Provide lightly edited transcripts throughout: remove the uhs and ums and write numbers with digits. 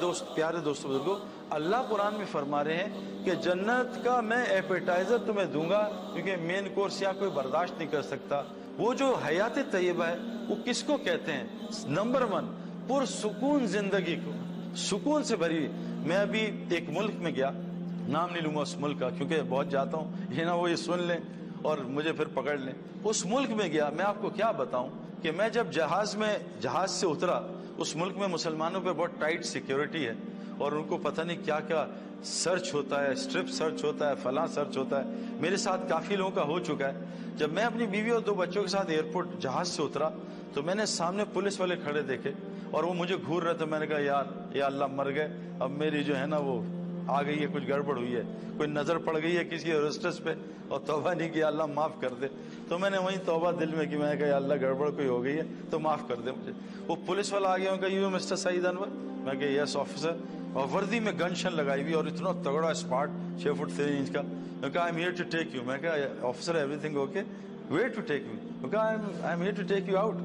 دوست پیارے دوستوں بزرگوں، اللہ قرآن میں فرما رہے ہیں کہ جنت کا میں ایپیٹائزر تمہیں دوں گا، کیونکہ مین کورس یہاں کوئی برداشت نہیں کر سکتا۔ وہ جو حیات طیبہ ہے وہ کس کو کہتے ہیں؟ نمبر 1 پرسکون زندگی کو، سکون سے بھری۔ میں ابھی ایک ملک میں گیا، نام نہیں لوں گا اس ملک کا کیونکہ بہت جاتا ہوں، یہ نہ وہ یہ سن لیں اور مجھے پھر پکڑ لیں۔ اس ملک میں گیا، میں آپ کو کیا بتاؤں کہ میں جب جہاز سے اترا، اس ملک میں مسلمانوں پہ بہت ٹائٹ سیکیورٹی ہے اور ان کو پتہ نہیں کیا کیا سرچ ہوتا ہے، اسٹرپ سرچ ہوتا ہے، فلاں سرچ ہوتا ہے۔ میرے ساتھ کافی لوگوں کا ہو چکا ہے۔ جب میں اپنی بیوی اور 2 بچوں کے ساتھ ایئرپورٹ جہاز سے اترا تو میں نے سامنے پولیس والے کھڑے دیکھے اور وہ مجھے گھور رہے تھے۔ میں نے کہا یار یا اللہ مر گئے، اب میری جو ہے نا وہ آ گئی ہے، کچھ گڑبڑ ہوئی ہے، کوئی نظر پڑ گئی ہے کسی ایئرسٹس پہ اور توبہ نہیں کیا، اللہ معاف کر دے۔ تو میں نے وہیں توبہ دل میں کی، میں نے کہا یا اللہ گڑبڑ کوئی ہو گئی ہے تو معاف کر دے مجھے۔ وہ پولیس والا آ گیا، کہا یو مسٹر سعید انور؟ میں کہا یس آفیسر، اور وردی میں گن شن لگائی ہوئی اور اتنا تگڑا اسپاٹ 6 فٹ 3 انچ کا۔ میں کہا I am here to take you. میں کہا officer everything okay? Where to take me? میں کہا I am here to take you out.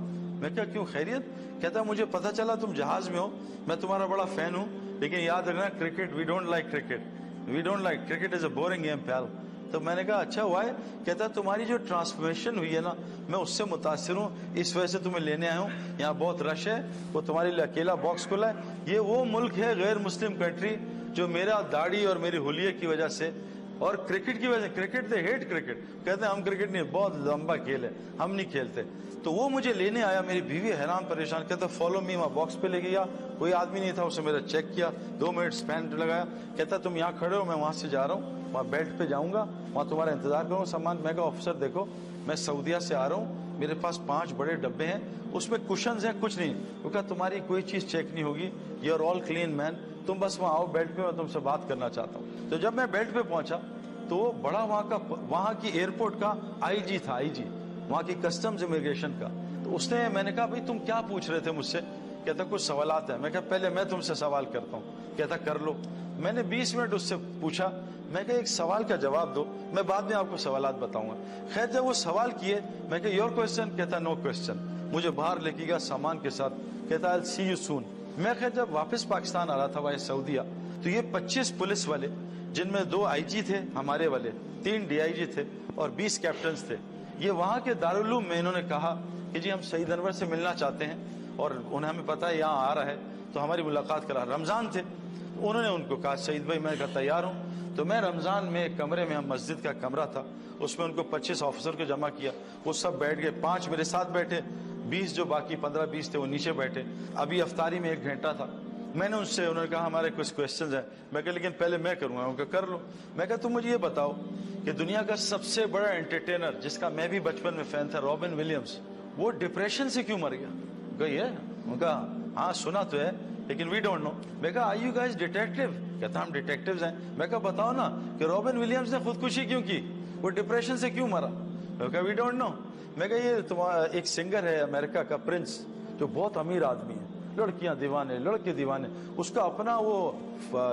میں کہا کیوں، خیریت؟ کہتا مجھے پتہ چلا تم جہاز میں ہو، میں تمہارا بڑا فین ہوں، لیکن یاد رکھنا cricket we don't like cricket, we don't like cricket is a boring game پیال۔ تو میں نے کہا اچھا ہوا ہے؟ کہتا تمہاری جو ٹرانسفارمیشن ہوئی ہے نا، میں اس سے متاثر ہوں، اس وجہ سے تمہیں لینے آیا ہوں، یہاں بہت رش ہے، وہ تمہارے لیے اکیلا باکس کھلا ہے۔ یہ وہ ملک ہے غیر مسلم کنٹری جو میرا داڑھی اور میری حلیے کی وجہ سے اور کرکٹ کی وجہ سے، کرکٹ دے ہیٹ کرکٹ، کہتے ہیں ہم کرکٹ نہیں، بہت لمبا کھیل ہے، ہم نہیں کھیلتے۔ تو وہ مجھے لینے آیا، میری بیوی حیران پریشان، کہتا فالو می، وہاں باکس پہ لے گیا، کوئی آدمی نہیں تھا، اسے میرا چیک کیا، 2 منٹ اسپین لگایا، کہتا تم یہاں کھڑے ہو، میں وہاں سے جا رہا ہوں، وہاں بیلٹ پہ جاؤں گا، وہاں تمہارا انتظار کروں سامان۔ میں کہا آفیسر دیکھو میں سعودیہ سے آ رہا ہوں، میرے پاس 5 بڑے ڈبے ہیں، اس میں کشنز ہیں، کچھ نہیں۔ وہ کہا تمہاری کوئی چیز چیک نہیں ہوگی، یو آر آل کلین مین، تم بس وہاں آؤ بیلٹ پہ، میں تم سے بات کرنا چاہتا ہوں۔ تو جب میں بیلٹ پہ پہنچا تو وہ بڑا وہاں کی ایئرپورٹ کا آئی جی تھا، آئی جی وہاں کی کسٹمز امیگریشن کا۔ تو اس نے، میں نے کہا بھائی تم کیا پوچھ رہے تھے مجھ سے؟ کہتا کچھ سوالات ہیں۔ میں کہا پہلے میں تم سے سوال کرتا ہوں۔ کہتا کر لو۔ میں نے 20 منٹ اس سے پوچھا، میں کہا ایک سوال کا جواب دو، میں بعد میں آپ کو سوالات بتاؤں گا۔ خیر جب وہ سوال کیے، میں کہا یور کوسچن؟ کہتا نو کوسچن۔ مجھے باہر لے کے گیا سامان کے ساتھ، کہتا آئی ول سی یو سون۔ میں خیر جب واپس پاکستان آ رہا تھا وہاں سعودیہ، تو یہ 25 پولیس والے، جن میں 2 آئی جی تھے ہمارے والے، 3 ڈی آئی جی تھے اور 20 کیپٹنز تھے، یہ وہاں کے دارالعلوم میں انہوں نے کہا کہ جی ہم سعید انور سے ملنا چاہتے ہیں اور انہیں ہمیں پتا ہے یہاں آ رہا ہے تو ہماری ملاقات کرا۔ رمضان تھے، انہوں نے ان کو کہا سعید بھائی، میں کہا تیار ہوں۔ تو میں رمضان میں ایک کمرے میں، مسجد کا کمرہ تھا، اس میں ان کو 25 آفیسر کو جمع کیا، وہ سب بیٹھ گئے، 5 میرے ساتھ بیٹھے، 20 جو باقی 15-20 تھے وہ نیچے بیٹھے۔ ابھی افطاری میں 1 گھنٹہ تھا۔ میں نے ان سے، انہوں نے کہا ہمارے کچھ کویسچنز ہیں۔ میں کہا لیکن پہلے میں کروں گا۔ ان کا کر لو۔ میں کہا تم مجھے یہ بتاؤ کہ دنیا کا سب سے بڑا انٹرٹینر جس کا میں بھی بچپن میں فین تھا، رابن ولیمز، وہ ڈپریشن سے کیوں مر گیا؟ کہی ہے؟ ان کا ہاں سنا تو ہے لیکن وی ڈونٹ نو۔ میں کہا آر یو گائز ڈیٹیکٹیو؟ کہتا ہم ڈیٹیکٹیوز ہیں۔ میں کہا بتاؤ نا کہ رابن ولیمز نے خودکشی کیوں کی، وہ ڈپریشن سے کیوں مرا؟ میں کہا وی ڈونٹ نو۔ میں کہا یہ تمہارا ایک سنگر ہے امریکہ کا، پرنس، جو بہت امیر آدمی ہے، لڑکیاں دیوانے، لڑکے دیوانے، اس کا اپنا وہ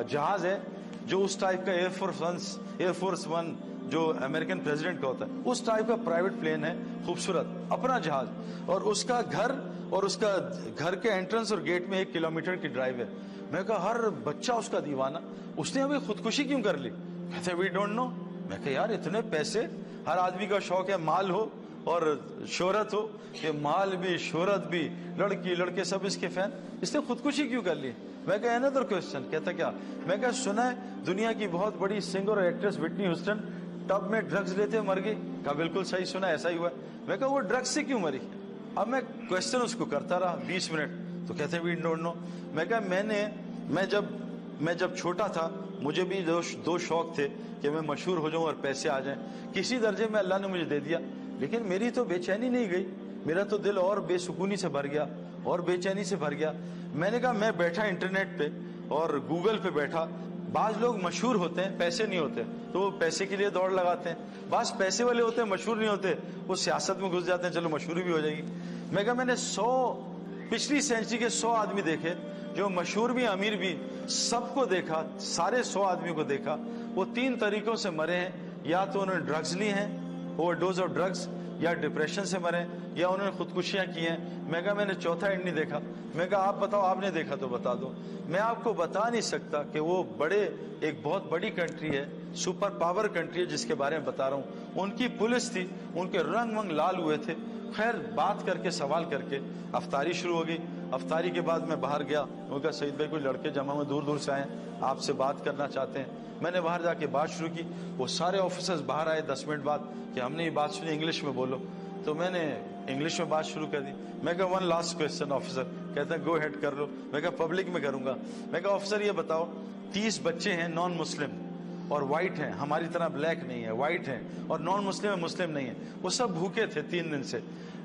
جہاز ہے جو اس ٹائپ کا ایئر فورس 1 جو امریکن پریزیڈنٹ کا ہوتا ہے، اس ٹائپ کا پرائیویٹ پلین ہے، خوبصورت اپنا جہاز، اور اس کا گھر اور اس کا گھر کے انٹرنس اور گیٹ میں 1 کلومیٹر کی ڈرائیو ہے۔ میں کہا ہر بچہ اس کا دیوانہ، اس نے ابھی خودکشی کیوں کر لی؟ کہتے وی ڈونٹ نو۔ میں کہا یار اتنے پیسے، ہر آدمی کا شوق ہے مال ہو اور شہرت ہو، کہ مال بھی شہرت بھی، لڑکی لڑکے سب اس کے فین، اس نے خودکشی کیوں کر لی؟ میں کہا another question۔ کہتا کیا؟ میں کہا سنا ہے دنیا کی بہت بڑی سنگر اور ایکٹریس وٹنی ہیوسٹن ٹب میں ڈرگز لیتے مر گئی؟ کہا بالکل صحیح سنا، ایسا ہی ہوا ہے۔ میں کہا وہ ڈرگز سے کیوں مری؟ اب میں کوشچن اس کو کرتا رہا 20 منٹ، تو کہتے وی ڈونٹ نو۔ میں کہا میں جب چھوٹا تھا مجھے بھی 2 شوق تھے کہ میں مشہور ہو جاؤں اور پیسے آ جائیں، کسی درجے میں اللہ نے مجھے دے دیا، لیکن میری تو بے چینی نہیں گئی، میرا تو دل اور بے سکونی سے بھر گیا اور بے چینی سے بھر گیا۔ میں نے کہا میں بیٹھا انٹرنیٹ پہ اور گوگل پہ بیٹھا، بعض لوگ مشہور ہوتے ہیں، پیسے نہیں ہوتے تو وہ پیسے کے لیے دوڑ لگاتے ہیں، بعض پیسے والے ہوتے ہیں مشہور نہیں ہوتے، وہ سیاست میں گھس جاتے ہیں، چلو مشہوری بھی ہو جائے گی۔ میں کہا میں نے پچھلی سینچری کے 100 آدمی دیکھے جو مشہور بھی امیر بھی، سب کو دیکھا، سارے 100 آدمیوں کو دیکھا، وہ 3 طریقوں سے مرے ہیں، یا تو انہوں نے ڈرگز لی ہیں، اوور ڈوز آف ڈرگز، یا ڈپریشن سے مریں یا انہوں نے خودکشیاں کی ہیں. میں کہا میں نے چوتھا اینڈ نہیں دیکھا. میں کہا آپ بتاؤ, آپ نے دیکھا تو بتا دو. میں آپ کو بتا نہیں سکتا کہ وہ ایک بہت بڑی کنٹری ہے, سپر پاور کنٹری ہے جس کے بارے میں بتا رہا ہوں. ان کی پولیس تھی, ان کے رنگ ونگ لال ہوئے تھے. خیر بات کر کے سوال کر کے افطاری شروع ہو گئی. افطاری کے بعد میں باہر گیا. انہوں نے کہا سعید بھائی کوئی لڑکے جمع ہوئے دور دور سے آئے ہیں, آپ سے بات کرنا چاہتے ہیں. میں نے باہر جا کے بات شروع کی. وہ سارے آفیسرز باہر آئے 10 منٹ بعد کہ ہم نے یہ بات سنی, انگلش میں بولو. تو میں نے انگلش میں بات شروع کر دی. میں کہا 1 لاسٹ کویسچن آفیسر. کہتے ہیں گو ہیڈ کر لو. میں کہا پبلک میں کروں گا. میں کہا آفیسر یہ بتاؤ 30 بچے ہیں نان مسلم اور وائٹ ہیں, ہماری طرح بلیک نہیں ہے, وائٹ ہیں, اور نان مسلم ہے, مسلم نہیں ہے. وہ سب بھوکے تھے 3 دن سے.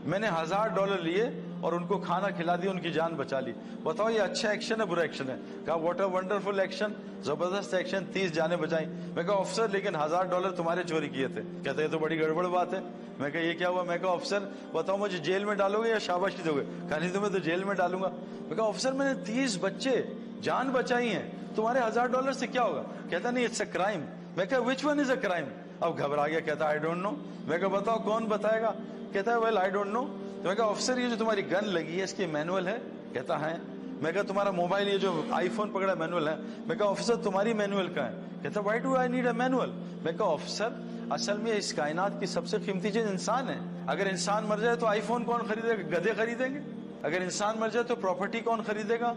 میں نے $1000 لیے اور ان کو کھانا کھلا دیا, ان کی جان بچا لی. بتاؤ یہ اچھا ایکشن ہے برا ایکشن ہے؟ کہا واٹ اے ونڈرفل ایکشن, زبردست ایکشن, 30 جانیں بچائیں. میں کہا آفیسر لیکن $1000 تمہارے چوری کیے تھے. کہتے ہیں تو بڑی گڑبڑ بات ہے. میں کہا یہ کیا ہوا؟ میں کہا آفیسر بتاؤ مجھے جیل میں ڈالو گے یا شاباشی دو گے؟ کہا نہیں تمہیں تو جیل میں ڈالوں گا. میں کہا آفیسر میں نے 30 بچے جان بچائی ہیں, تمہارے $1000 سے کیا ہوگا؟ کہتا نہیں اٹس اے کرائم. میں کہا which one is a crime? اب گھبرا گیا. کہتا آئی ڈونٹ نو. میں کہا بتاؤ کون بتائے گا؟ کہتا ہے ویل آئی ڈونٹ نو. تو میں کہا آفیسر یہ جو تمہاری گن لگی ہے اس کی مینول ہے؟ کہتا ہے. میں کہا تمہارا موبائل یہ جو آئی فون پکڑا مینول ہے؟ میں کہا آفیسر تمہاری مینول کہاں ہے؟ کہتا why do I need a manual. میں کہا آفیسر اصل میں اس کائنات کی سب سے قیمتی چیز انسان ہے. اگر انسان مر جائے تو آئی فون کون خریدے گا؟ گدھے خریدیں گے. اگر انسان مر جائے تو پراپرٹی کون خریدے گا؟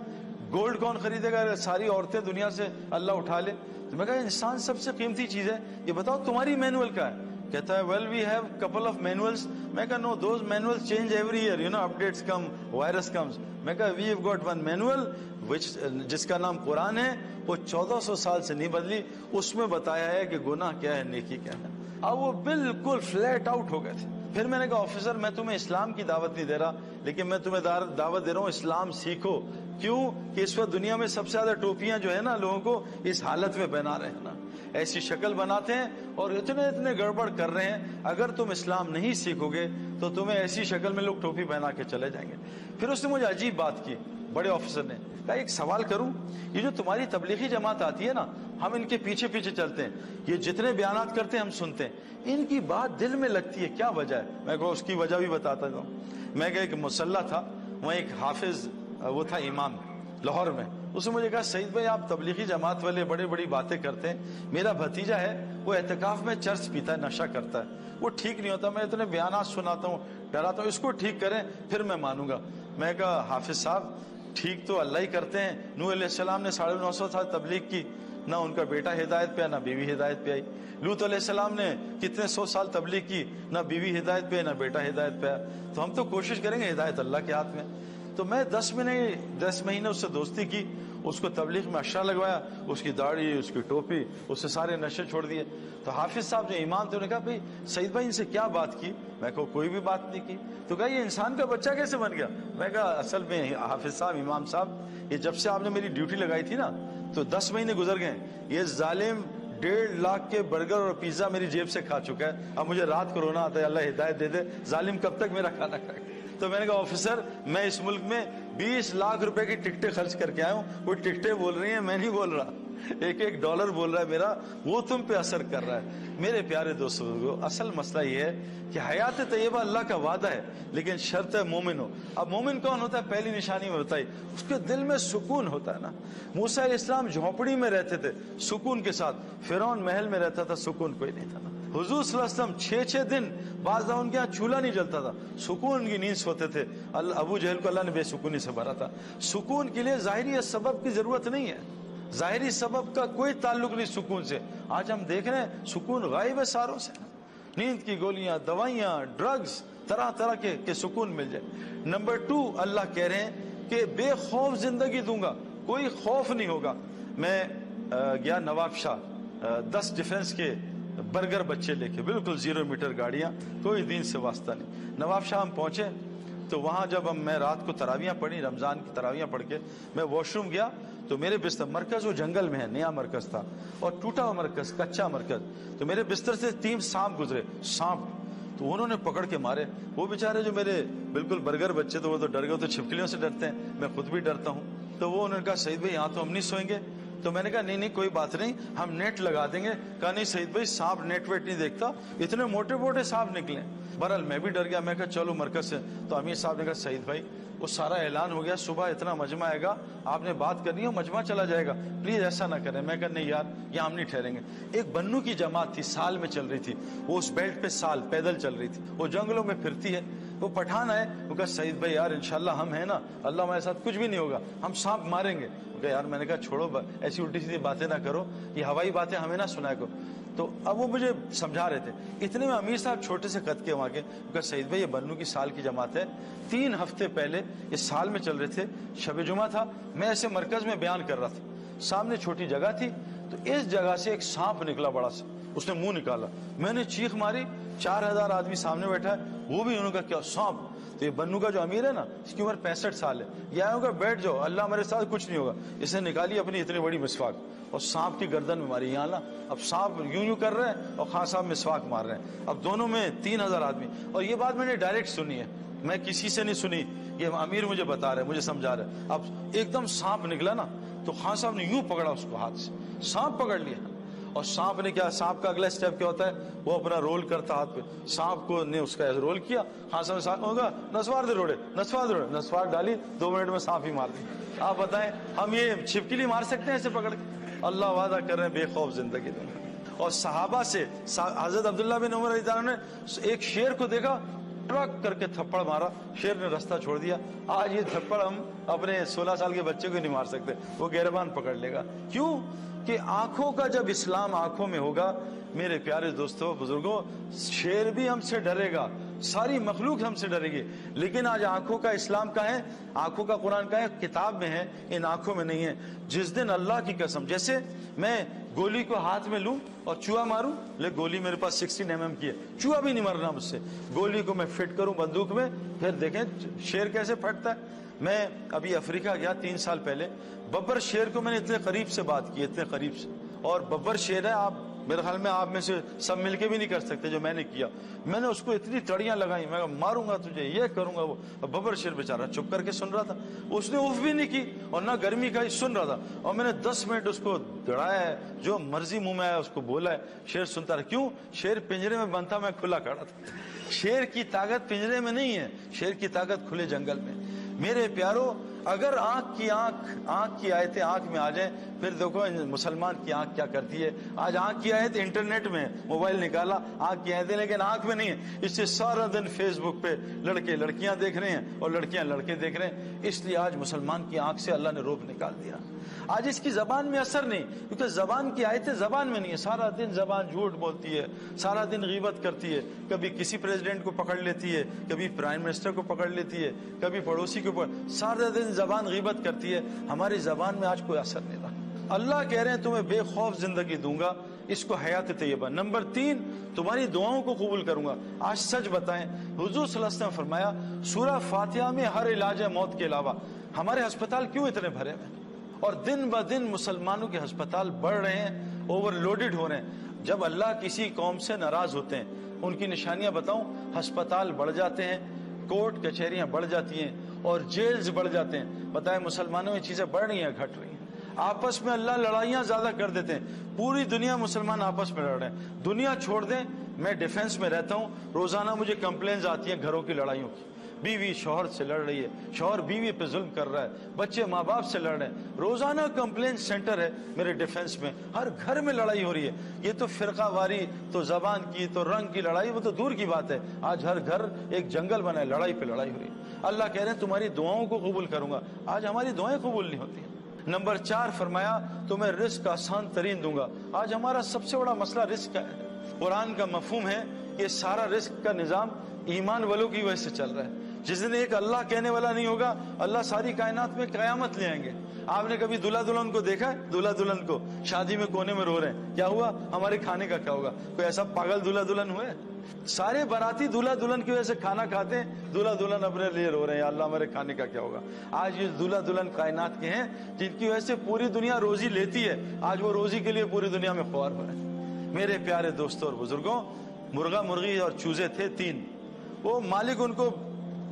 گولڈ کون خریدے گا؟ اگر ساری عورتیں دنیا سے اللہ اٹھا لے. تو میں کہا انسان سب سے قیمتی چیز ہے, یہ بتاؤ تمہاری مینول کہاں ہے؟ کہتا ہے well we have couple of manuals. میں کہا no those manuals change every year, you know, updates come, virus comes. میں کہا we have got one manual جس کا نام قرآن ہے, وہ 1400 سال سے نہیں بدلی. اس میں بتایا ہے کہ گناہ کیا ہے نیکی کیا ہے. اب وہ بالکل فلیٹ آؤٹ ہو گئے تھے. پھر میں نے کہا آفیسر میں تمہیں اسلام کی دعوت نہیں دے رہا, لیکن میں تمہیں دعوت دے رہا ہوں اسلام سیکھو. کیوں کہ اس وقت دنیا میں سب سے زیادہ ٹوپیاں جو ہے نا لوگوں کو اس حالت میں پہنا رہے ہیں نا, ایسی شکل بناتے ہیں اور اتنے گڑبڑ کر رہے ہیں. اگر تم اسلام نہیں سیکھو گے تو تمہیں ایسی شکل میں لوگ ٹوپی پہنا کے چلے جائیں گے. پھر اس نے مجھے عجیب بات کی, بڑے آفیسر نے کہا ایک سوال کروں, یہ جو تمہاری تبلیغی جماعت آتی ہے نا, ہم ان کے پیچھے پیچھے چلتے ہیں, یہ جتنے بیانات کرتے ہیں ہم سنتے ہیں, ان کی بات دل میں لگتی ہے, کیا وجہ ہے؟ میں کہا اس کی وجہ بھی بتاتا ہوں. میں کہا ایک مسلح تھا, وہاں ایک حافظ وہ تھا امام لاہور میں. اس نے مجھے کہا سعید بھائی آپ تبلیغی جماعت والے بڑی باتیں کرتے ہیں, میرا بھتیجا ہے وہ اعتکاف میں چرس پیتا ہے, نشہ کرتا ہے, وہ ٹھیک نہیں ہوتا, میں اتنے بیانات سناتا ہوں ڈراتا ہوں, اس کو ٹھیک کریں پھر میں مانوں گا. میں کہا حافظ صاحب ٹھیک تو اللہ ہی کرتے ہیں. نوح علیہ السلام نے 950 سال تبلیغ کی, نہ ان کا بیٹا ہدایت پہ آیا نہ بیوی ہدایت پہ آئی. لوط علیہ السلام نے کتنے 100 سال تبلیغ کی, نہ بیوی ہدایت پہ نہ بیٹا ہدایت پہ آیا. تو ہم تو کوشش کریں گے, ہدایت اللہ کے ہاتھ میں. تو میں 10 مہینے اس سے دوستی کی, اس کو تبلیغ میں اشرا لگوایا, اس کی داڑھی, اس کی ٹوپی, اس سے سارے نشے چھوڑ دیے. تو حافظ صاحب جو امام تھے انہوں نے کہا بھائی سعید بھائی ان سے کیا بات کی؟ میں کہا کوئی بھی بات نہیں کی. تو کہا یہ انسان کا بچہ کیسے بن گیا؟ میں کہا اصل میں حافظ صاحب, امام صاحب, یہ جب سے آپ نے میری ڈیوٹی لگائی تھی نا تو 10 مہینے گزر گئے, یہ ظالم 1.5 لاکھ کے برگر اور پیزا میری جیب سے کھا چکا ہے. اب مجھے رات کو رونا آتا ہے, اللہ ہدایت دے دے, ظالم کب تک میرا کھانا کھائے. تو میں نے کہا آفیسر میں اس ملک میں 20 لاکھ روپے کی ٹکٹیں خرچ کر کے آیا ہوں, وہ ٹکٹیں بول رہی ہیں, میں نہیں بول رہا, ایک ڈالر بول رہا ہے میرا, وہ تم پہ اثر کر رہا ہے. میرے پیارے دوستو, اصل مسئلہ یہ ہے کہ حیات طیبہ اللہ کا وعدہ ہے, لیکن شرط ہے مومن ہو. اب مومن کون ہوتا ہے؟ پہلی نشانی میں بتائی, اس کے دل میں سکون ہوتا ہے نا. موسیٰ علیہ السلام جھونپڑی میں رہتے تھے سکون کے ساتھ, فرعون محل میں رہتا تھا, سکون کوئی نہیں تھا نا. حضور صلی اللہ علیہ وسلم 6 دن بعض ان کے یہاں چولہا نہیں جلتا تھا, سکون کی نیند سوتے تھے. ابو جہل کو اللہ نے بے سکونی سے بھرا تھا. سکون کے لیے ظاہری سبب کی ضرورت نہیں ہے, ظاہری سبب کا کوئی تعلق نہیں سکون سے. آج ہم دیکھ رہے ہیں سکون غائب ہے ساروں سے, نیند کی گولیاں, دوائیاں, ڈرگز, طرح طرح کے سکون مل جائے. نمبر 2, اللہ کہہ رہے ہیں کہ بے خوف زندگی دوں گا, کوئی خوف نہیں ہوگا. میں گیا نواب شاہ, 10 ڈیفنس کے برگر بچے لے کے, بالکل 0 میٹر گاڑیاں, کوئی دین سے واسطہ نہیں. نواب شاہ ہم پہنچے تو وہاں جب میں رات کو تراویاں پڑھی, رمضان کی تراویاں پڑھ کے میں واش روم گیا تو میرے بستر, مرکز وہ جنگل میں ہے, نیا مرکز تھا اور ٹوٹا ہوا مرکز, کچا مرکز, تو میرے بستر سے 3 سانپ گزرے, سانپ, تو انہوں نے پکڑ کے مارے. وہ بیچارے جو میرے بالکل برگر بچے تو وہ تو ڈر گئے, تو چھپکلیوں سے ڈرتے ہیں, میں خود بھی ڈرتا ہوں. تو وہ انہوں نے کہا سعید بھائی یہاں تو ہم نہیں سوئیں گے. تو میں نے کہا نہیں کوئی بات نہیں, ہم نیٹ لگا دیں گے. کہا نہیں سعید بھائی سانپ نیٹ ویٹ نہیں دیکھتا, اتنے موٹے موٹے سانپ نکلے. بہرحال میں بھی ڈر گیا, میں کہا چلو مرکز سے. تو امیر صاحب نے کہا سعید بھائی وہ سارا اعلان ہو گیا, صبح اتنا مجمع آئے گا, آپ نے بات کرنی ہے مجمع چلا جائے گا, پلیز ایسا نہ کریں. میں کہا نہیں یار یہاں ہم نہیں ٹھہریں گے. ایک بنو کی جماعت تھی, سال میں چل رہی تھی, وہ اس بیلٹ پہ سال پیدل چل رہی تھی, وہ جنگلوں میں پھرتی ہے. وہ پٹھان آئے, وہ کہا سعید بھائی یار انشاءاللہ ہم ہیں نا, اللہ ہمارے ساتھ کچھ بھی نہیں ہوگا, ہم سانپ ماریں گے. یار میں نے کہا چھوڑو ایسی الٹی سیدھی باتیں نہ کرو, یہ ہوائی باتیں ہمیں نہ سنایا کرو. تو اب وہ مجھے سمجھا رہے تھے. اتنے میں امیر صاحب چھوٹے سے قد کے وہاں کے, کہا سعید بھائی یہ بنو کی سال کی جماعت ہے, 3 ہفتے پہلے اس سال میں چل رہے تھے, شب جمعہ تھا, میں ایسے مرکز میں بیان کر رہا تھا, سامنے چھوٹی جگہ تھی, تو اس جگہ سے ایک سانپ نکلا بڑا سا, اس نے منہ نکالا, میں نے چیخ ماری, 4000 آدمی سامنے بیٹھا ہے, وہ بھی انہوں کا کیا سانپ. تو یہ بنو کا جو امیر ہے نا, اس کی عمر 65 سال ہے, یہ آیا ہوگا بیٹھ جاؤ اللہ ہمارے ساتھ کچھ نہیں ہوگا. اس نے نکالی اپنی اتنی بڑی مسواک اور سانپ کی گردن میں ماری. یہاں نا اب سانپ یوں کر رہے ہیں اور خان صاحب مسواک مار رہے ہیں. اب دونوں میں 3000 آدمی. اور یہ بات میں نے ڈائریکٹ سنی ہے, میں کسی سے نہیں سنی, یہ امیر مجھے بتا رہے, مجھے سمجھا رہے. اب ایک دم سانپ نکلا نا, تو خان صاحب نے یوں پکڑا اس کو ہاتھ سے, سانپ پکڑ لیا. اور سانپ نے کیا, سانپ کا اگلا اسٹیپ کیا ہوتا ہے, وہ اپنا رول کرتا ہاتھ پہ, سانپ کو نے اس کا رول کیا, خان صاحب سانپ ہوگا نسوار دے روڑے, نسوار ڈالی, 2 منٹ میں سانپ ہی مار دی. آپ بتائیں ہم یہ چھپکلی مار سکتے ہیں ایسے پکڑ کے؟ اللہ وعدہ کر رہے ہیں بے خوف زندگی دیں گے. اور صحابہ سے حضرت عبداللہ بن عمر رضی اللہ عنہ نے ایک شیر کو دیکھا, ٹرک کر کے تھپڑ مارا, شیر نے رستہ چھوڑ دیا. آج یہ تھپڑ ہم اپنے 16 سال کے بچے کو نہیں مار سکتے, وہ گہربان پکڑ لے گا. کیوں کہ آنکھوں کا جب اسلام آنکھوں میں ہوگا, میرے پیارے دوستوں بزرگوں, شیر بھی ہم سے ڈرے گا, ساری مخلوق ہم سے ڈرے گی. لیکن آج آنکھوں کا اسلام کا ہے, آنکھوں کا قرآن کا ہے, کتاب میں ہے, ان آنکھوں میں نہیں ہے. جس دن اللہ کی قسم, جیسے میں گولی کو ہاتھ میں لوں اور چوہا ماروں, لیکن گولی میرے پاس 16 mm کی ہے, چوہا بھی نہیں مرنا مجھ سے, گولی کو میں فٹ کروں بندوق میں, پھر دیکھیں شیر کیسے پھٹتا ہے. میں ابھی افریقہ گیا 3 سال پہلے, ببر شیر کو میں نے اتنے قریب سے بات کی, اتنے قریب سے, اور ببر شیر ہے, آپ میرے خیال میں آپ میں سے سب مل کے بھی نہیں کر سکتے جو میں نے کیا. میں نے اس کو اتنی تڑیاں لگائی, میں ماروں گا تجھے, یہ کروں گا وہ. ببر شیر بیچارہ چپ کر کے سن رہا تھا, اس نے اف بھی نہیں کی اور نہ گرمی کا ہی سن رہا تھا. اور میں نے 10 منٹ اس کو دڑایا ہے, جو مرضی منہ میں آیا اس کو بولا ہے, شیر سنتا رہا. کیوں؟ شیر پنجرے میں بند تھا, میں کھلا کھڑا تھا. شیر کی طاقت پنجرے میں نہیں ہے, شیر کی طاقت کھلے جنگل میں. میرے پیارو, اگر آنکھ کی آیتیں آنکھ میں آ جائیں, پھر دیکھو مسلمان کی آنکھ کیا کرتی ہے. آج آنکھ کی آیت انٹرنیٹ میں, موبائل نکالا, آنکھ کی آیتیں, لیکن آنکھ میں نہیں ہے. اس سے سارا دن فیس بک پہ لڑکے لڑکیاں دیکھ رہے ہیں اور لڑکیاں لڑکے دیکھ رہے ہیں. اس لیے آج مسلمان کی آنکھ سے اللہ نے روب نکال دیا. آج اس کی زبان میں اثر نہیں, کیونکہ زبان کی آیتیں زبان میں نہیں ہے. سارا دن زبان جھوٹ بولتی ہے, سارا دن غیبت کرتی ہے, کبھی کسی پریزیڈنٹ کو پکڑ لیتی ہے, کبھی پرائم منسٹر کو پکڑ لیتی ہے, کبھی پڑوسی کو سارا دن زبان غیبت کرتی ہے. ہماری زبان میں آج کوئی اثر نہیں رہا. اللہ کہہ رہے ہیں تمہیں بے خوف زندگی دوں گا, اس کو حیات طیبہ. نمبر 3, تمہاری دعاؤں کو قبول کروں گا. آج سچ بتائیں, حضور صلی اللہ علیہ وسلم نے فرمایا سورہ فاتحہ میں ہر علاج ہے موت کے علاوہ. ہمارے ہسپتال کیوں اتنے بھرے ہیں؟ اور دن بہ دن مسلمانوں کے ہسپتال بڑھ رہے ہیں, اوور لوڈڈ ہو رہے ہیں. جب اللہ کسی قوم سے ناراض ہوتے ہیں, ان کی نشانیاں بتاؤں, ہسپتال بڑھ جاتے ہیں, کورٹ کچہریاں بڑھ جاتی ہیں اور جیلز بڑھ جاتے ہیں. بتائیں مسلمانوں میں چیزیں بڑھ رہی ہیں گھٹ رہی ہیں؟ آپس میں اللہ لڑائیاں زیادہ کر دیتے ہیں. پوری دنیا مسلمان آپس میں لڑ رہے ہیں. دنیا چھوڑ دیں, میں ڈیفنس میں رہتا ہوں, روزانہ مجھے کمپلینز آتی ہیں گھروں کی لڑائیوں کی. بیوی شوہر سے لڑ رہی ہے, شوہر بیوی پہ ظلم کر رہا ہے, بچے ماں باپ سے لڑ رہے ہیں. روزانہ کمپلین سینٹر ہے میرے ڈیفنس میں, ہر گھر میں لڑائی ہو رہی ہے. یہ تو فرقہ واری, تو زبان کی, تو رنگ کی لڑائی, وہ تو دور کی بات ہے. آج ہر گھر ایک جنگل بنا ہے, لڑائی پہ لڑائی ہو رہی ہے. اللہ کہہ رہے ہیں تمہاری دعاؤں کو قبول کروں گا. آج ہماری دعائیں قبول نہیں ہوتی ہیں. نمبر 4 فرمایا تمہیں رزق آسان ترین دوں گا. آج ہمارا سب سے بڑا مسئلہ رزق کا ہے. قرآن کا مفہوم ہے کہ سارا رزق کا نظام ایمان والوں کی وجہ سے چل رہا ہے. جس دن ایک اللہ کہنے والا نہیں ہوگا, اللہ ساری کائنات میں قیامت لے آئیں گے. آپ نے کبھی دلہا دلہن کو دیکھا ہے؟ دلہا دلہن کو شادی میں کونے میں رو رہے ہیں, کیا ہوا, ہمارے کھانے کا کیا ہوگا؟ کوئی ایسا پاگل دلہا دلہن ہوئے؟ سارے باراتی دلہا دلہن کی وجہ سے کھانا کھاتے ہیں, دلہا دلہن اپنے لیے رو رہے ہیں, اللہ ہمارے کھانے کا کیا ہوگا. آج یہ دلہا دلہن کائنات کے ہیں جن کی وجہ سے پوری دنیا روزی لیتی ہے, آج وہ روزی کے لیے پوری دنیا میں خوار ہو رہے ہیں. میرے پیارے دوستوں اور بزرگوں, مرغا مرغی اور چوزے تھے 3, وہ مالک ان کو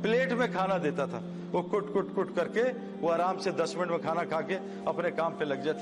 پلیٹ میں کھانا دیتا تھا, وہ کٹ کٹ کٹ کر کے وہ آرام سے 10 منٹ میں کھانا کھا کے اپنے کام پہ لگ جاتے.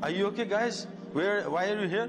Are you okay guys? Why are you here?